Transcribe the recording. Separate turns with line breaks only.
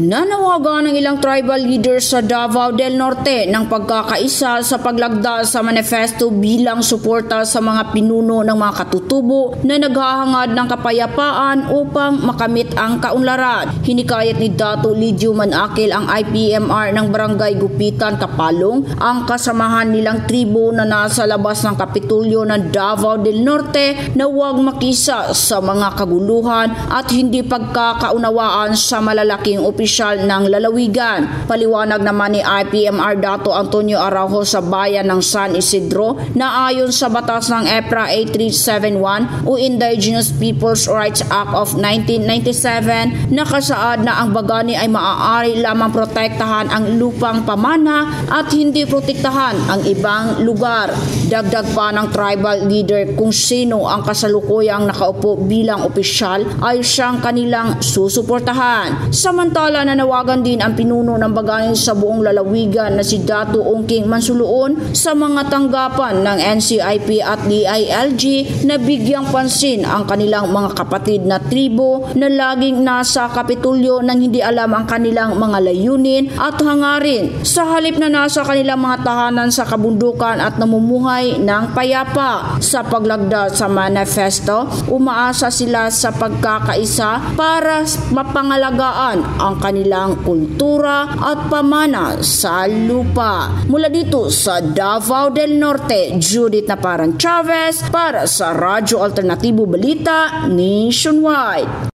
Nanawagan ng ilang tribal leaders sa Davao del Norte ng pagkakaisa sa paglagda sa manifesto bilang suporta sa mga pinuno ng mga katutubo na naghahangad ng kapayapaan upang makamit ang kaunlaran. Hinikayat ni Dato' Lidio Manakil ang IPMR ng Barangay Gupitan, Kapalong, ang kasamahan nilang tribo na nasa labas ng Kapitulyo ng Davao del Norte na huwag makisa sa mga kaguluhan at hindi pagkakaunawaan sa malalaking opisyal ng lalawigan. Paliwanag naman ni IPMR Dato' Antonio Araujo sa bayan ng San Isidro na ayon sa batas ng EPRA 8371 o Indigenous Peoples' Rights Act of 1997 nakasaad na ang bagani ay maaari lamang protektahan ang lupang pamana at hindi protektahan ang ibang lugar. Dagdag pa ng tribal leader kung sino ang kasalukuyang nakaupo bilang opisyal ay siyang kanilang susuportahan. Samantala, nanawagan din ang pinuno ng bagayan sa buong lalawigan na si Dato' Ongking Mansuluon sa mga tanggapan ng NCIP at DILG na bigyang pansin ang kanilang mga kapatid na tribo na laging nasa Kapitulyo nang hindi alam ang kanilang mga layunin at hangarin sa halip na nasa kanilang mga tahanan sa kabundukan at namumuhay ng payapa. Sa paglagda sa manifesto, umaasa sila sa pagkakaisa para mapangalagaan ang kanilang kultura at pamana sa lupa. Mula dito sa Davao del Norte, Judith Naparang Chavez para sa Radyo Alternatibo Balita Nationwide.